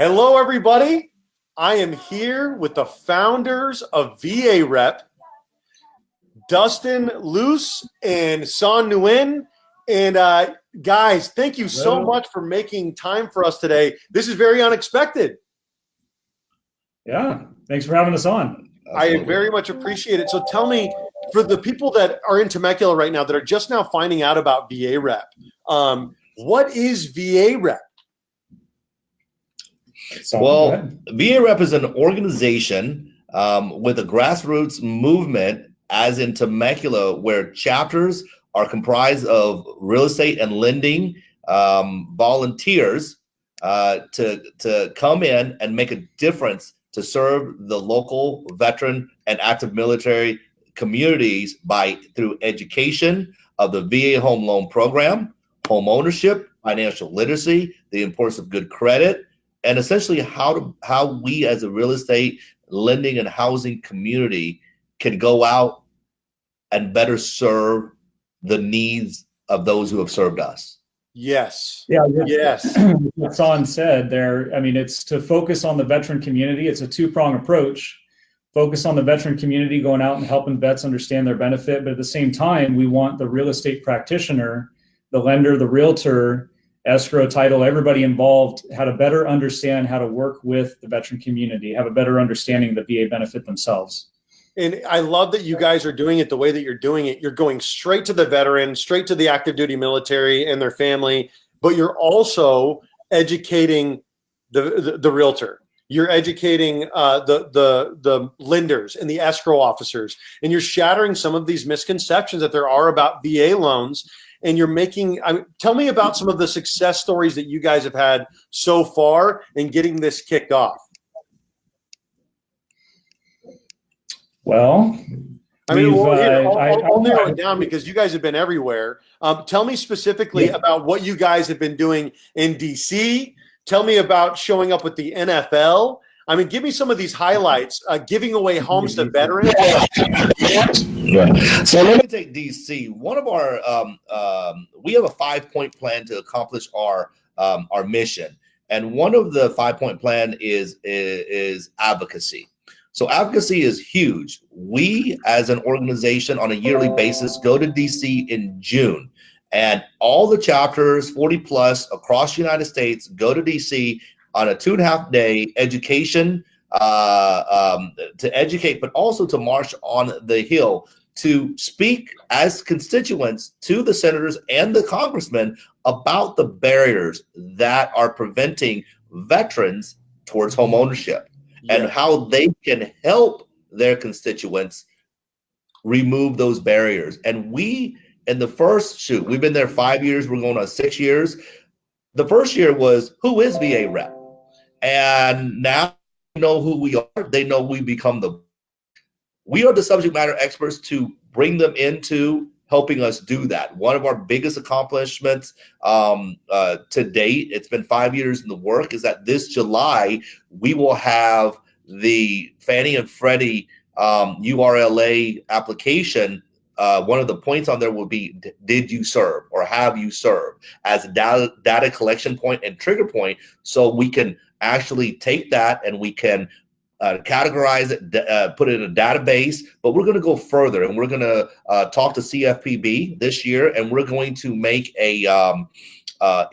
Hello, everybody. I am here with the founders of VAREP, Dustin, Luce, and Nguyen. And guys, thank you so much for making time for us today. This is very unexpected. Yeah, thanks for having us on. I very much appreciate it. So tell me, for the people that are in Temecula right now that are just now finding out about VAREP, what is VAREP? Well, VAREP is an organization with a grassroots movement, as in Temecula, where chapters are comprised of real estate and lending volunteers to come in and make a difference to serve the local veteran and active military communities through education of the VA home loan program, home ownership, financial literacy, the importance of good credit, and essentially how we as a real estate lending and housing community can go out and better serve the needs of those who have served us. Yes. Yeah. Yes. What Son said there, I mean, it's to focus on the veteran community. It's a two-prong approach. Focus on the veteran community, going out and helping vets understand their benefit. But at the same time, we want the real estate practitioner, the lender, the realtor, escrow, title, everybody involved, how to better understand how to work with the veteran community, have a better understanding of the VA benefit themselves. And I love that you guys are doing it the way that you're doing it. You're going straight to the veteran, straight to the active duty military and their family, but you're also educating the realtor. You're educating the lenders and the escrow officers, and you're shattering some of these misconceptions that there are about VA loans. And you're making, tell me about some of the success stories that you guys have had so far in getting this kicked off. Well, I'll narrow it down because you guys have been everywhere. Tell me specifically about what you guys have been doing in DC. Tell me about showing up with the NFL. I mean, give me some of these highlights, giving away homes to veterans. So let me take DC. One of our, we have a 5-point plan to accomplish our mission. And one of the 5-point plan is advocacy. So advocacy is huge. We, as an organization, on a yearly basis, go to DC in June, and all the chapters, 40 plus across the United States, go to DC on a 2.5-day education to educate, but also to march on the Hill to speak as constituents to the senators and the congressmen about the barriers that are preventing veterans towards home ownership. And how they can help their constituents remove those barriers. And we, in the first we've been there 5 years, we're going on 6 years. The first year was, who is VAREP? And now they know who we are. They know we are the subject matter experts to bring them into helping us do that. One of our biggest accomplishments to date, it's been 5 years in the work, is that this July, we will have the Fannie and Freddie URLA application. One of the points on there will be, did you serve or have you served, as a data collection point and trigger point, so we can actually take that and we can categorize it, put it in a database. But we're going to go further, and we're going to talk to CFPB this year, and we're going to make a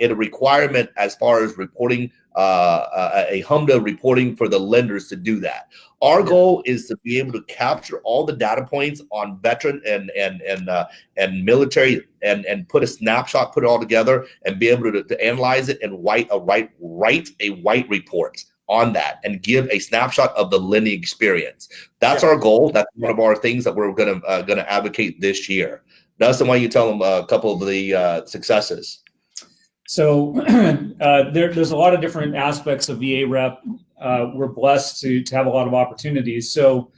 requirement as far as reporting, a HMDA reporting for the lenders to do that. Our goal is to be able to capture all the data points on veteran and military and put a snapshot, put it all together, and be able to analyze it and write a white report on that and give a snapshot of the lending experience. That's our goal. That's one of our things that we're gonna advocate this year. Dustin, why don't you tell them a couple of the successes? So there's a lot of different aspects of VAREP. We're blessed to have a lot of opportunities. So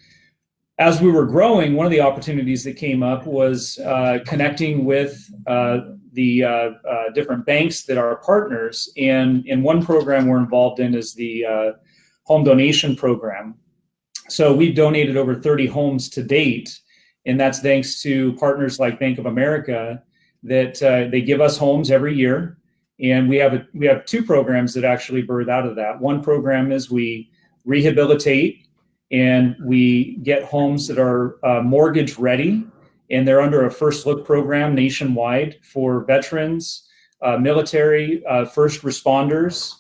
as we were growing, one of the opportunities that came up was connecting with the different banks that are partners. And one program we're involved in is the home donation program. So we've donated over 30 homes to date, and that's thanks to partners like Bank of America that they give us homes every year. And we have two programs that actually birth out of that. One program is we rehabilitate and we get homes that are mortgage ready, and they're under a first look program nationwide for veterans, military, first responders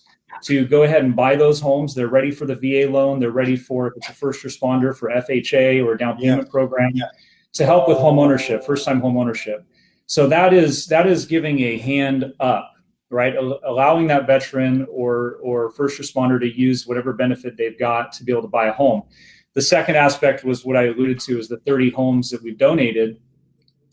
to go ahead and buy those homes. They're ready for the VA loan. They're ready for, if it's a first responder, for FHA or down payment program to help with home ownership, first time home ownership. So that is giving a hand up, right? Allowing that veteran or first responder to use whatever benefit they've got to be able to buy a home. The second aspect was what I alluded to, is the 30 homes that we've donated.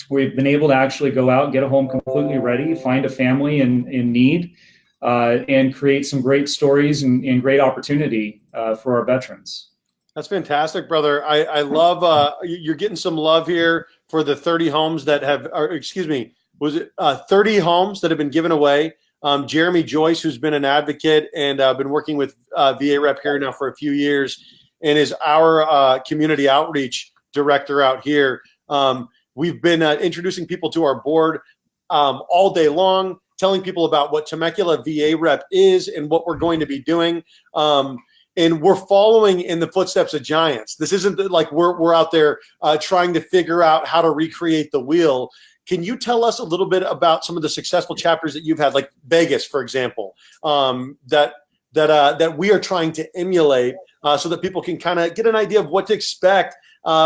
We've been able to actually go out, get a home completely ready, find a family in need, and create some great stories and great opportunity for our veterans. That's fantastic, brother. I love you're getting some love here for the 30 homes that have, or excuse me, was it 30 homes that have been given away? Jeremy Joyce, who's been an advocate and been working with VAREP here now for a few years, and is our community outreach director out here. We've been introducing people to our board all day long, telling people about what Temecula VAREP is and what we're going to be doing. And we're following in the footsteps of giants. This isn't like we're out there trying to figure out how to recreate the wheel. Can you tell us a little bit about some of the successful chapters that you've had, like Vegas, for example, that we are trying to emulate so that people can kind of get an idea of what to expect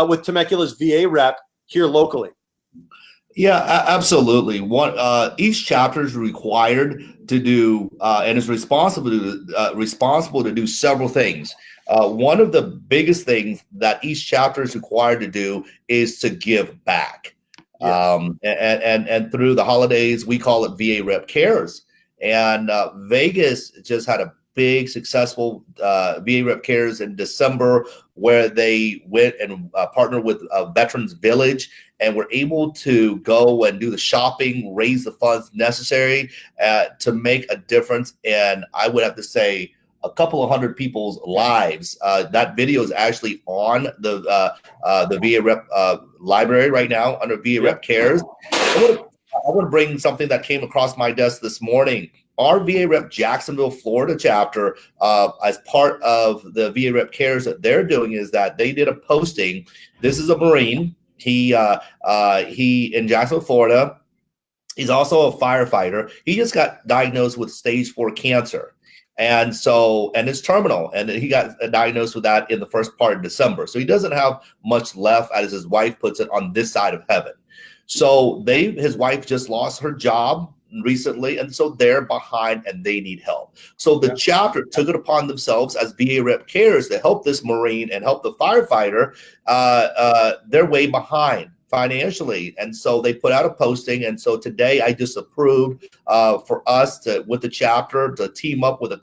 with Temecula's VAREP here locally? Yeah, absolutely. Each chapter is required to do and is responsible to do several things. One of the biggest things that each chapter is required to do is to give back. And through the holidays, we call it VAREP Cares. And Vegas just had a big successful VAREP Cares in December, where they went and partnered with Veterans Village, and were able to go and do the shopping, raise the funds necessary to make a difference. And I would have to say a couple of hundred people's lives. That video is actually on the VAREP library right now under VAREP Cares. I want to bring something that came across my desk this morning. Our VAREP Jacksonville, Florida chapter, as part of the VAREP Cares that they're doing, is that they did a posting. This is a Marine. He in Jacksonville, Florida. He's also a firefighter. He just got diagnosed with stage 4 cancer. And it's terminal. And he got diagnosed with that in the first part of December. So he doesn't have much left, as his wife puts it, on this side of heaven. So his wife just lost her job recently, and so they're behind and they need help. So the chapter took it upon themselves as VAREP Cares to help this Marine and help the firefighter. They're way behind financially, and so they put out a posting. And so today I just approved for us with the chapter to team up with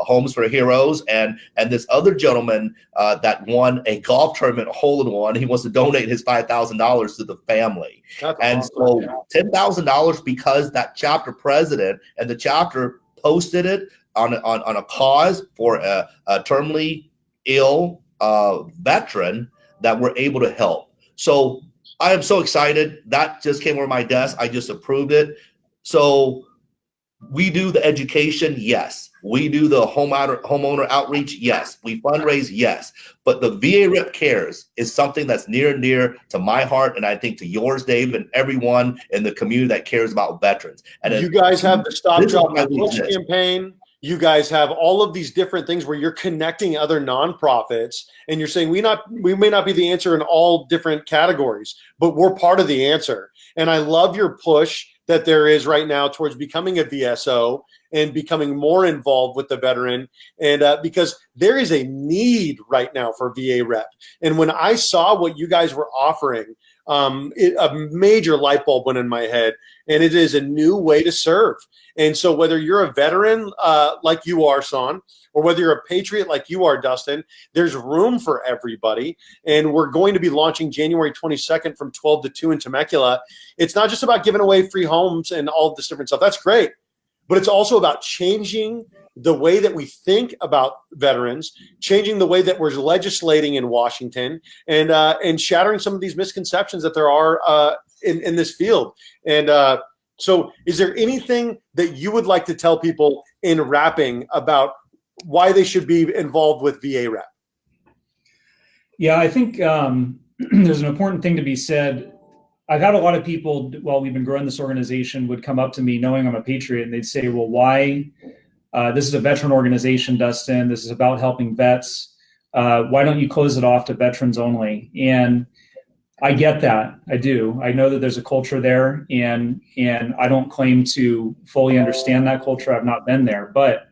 Homes for Heroes and this other gentleman that won a golf tournament hole-in-one. He wants to donate his $5,000 to the family. That's awesome. So $10,000, because that chapter president and the chapter posted it on a cause for a terminally ill veteran that we're able to help. So I am so excited. That just came over my desk. I just approved it. So we do the education, yes. We do the homeowner outreach, yes. We fundraise, yes. But the VAREP Cares is something that's near and dear to my heart, and I think to yours, Dave, and everyone in the community that cares about veterans. And you guys have the Stop, Drop, and Push campaign. You guys have all of these different things where you're connecting other nonprofits, and you're saying we may not be the answer in all different categories, but we're part of the answer. And I love your push that there is right now towards becoming a VSO and becoming more involved with the veteran, and because there is a need right now for VAREP. And when I saw what you guys were offering, a major light bulb went in my head, and it is a new way to serve. And so whether you're a veteran like you are, Son, or whether you're a patriot like you are, Dustin, there's room for everybody. And we're going to be launching January 22nd from 12 to 2 in Temecula. It's not just about giving away free homes and all of this different stuff. That's great. But it's also about changing the way that we think about veterans, changing the way that we're legislating in Washington, and shattering some of these misconceptions that there are in this field. And So is there anything that you would like to tell people in wrapping about why they should be involved with VAREP? Yeah, I think there's an important thing to be said. I've had a lot of people, while we've been growing this organization, would come up to me knowing I'm a patriot, and they'd say, well, why? This is a veteran organization, Dustin. This is about helping vets. Why don't you close it off to veterans only? And I get that. I do. I know that there's a culture there, and I don't claim to fully understand that culture. I've not been there. But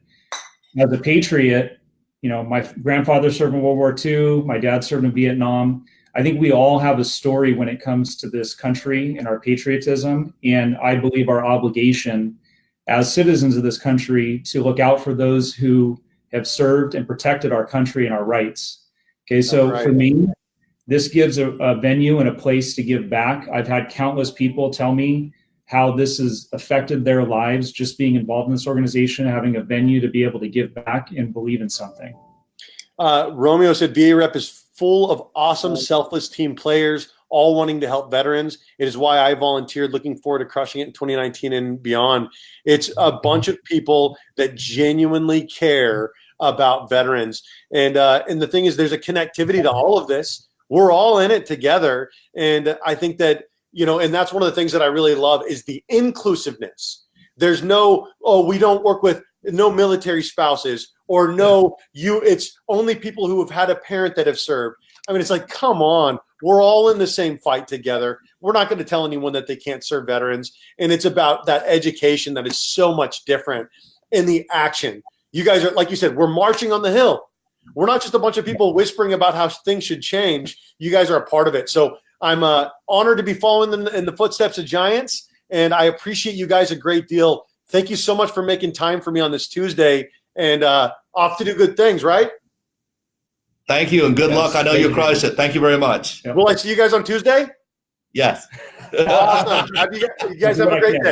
as a patriot, my grandfather served in World War II. My dad served in Vietnam. I think we all have a story when it comes to this country and our patriotism. And I believe our obligation as citizens of this country to look out for those who have served and protected our country and our rights. Okay, so for me, this gives a venue and a place to give back. I've had countless people tell me how this has affected their lives, just being involved in this organization, having a venue to be able to give back and believe in something. Romeo said VAREP is full of awesome, selfless team players, all wanting to help veterans. It is why I volunteered, looking forward to crushing it in 2019 and beyond. It's a bunch of people that genuinely care about veterans. And the thing is, there's a connectivity to all of this. We're all in it together. And I think that, and that's one of the things that I really love is the inclusiveness. There's no, we don't work with no military spouses, or no, it's only people who have had a parent that have served. I mean, it's like, come on, we're all in the same fight together. We're not going to tell anyone that they can't serve veterans. And it's about that education that is so much different in the action. You guys are, like you said, we're marching on the Hill. We're not just a bunch of people whispering about how things should change. You guys are a part of it. So I'm honored to be following in the footsteps of giants, and I appreciate you guys a great deal. Thank you so much for making time for me on this Tuesday, and off to do good things, right? Thank you, and good luck. I know you'll crush it. Thank you very much. Will I see you guys on Tuesday? Yes. Awesome. You guys have a great day.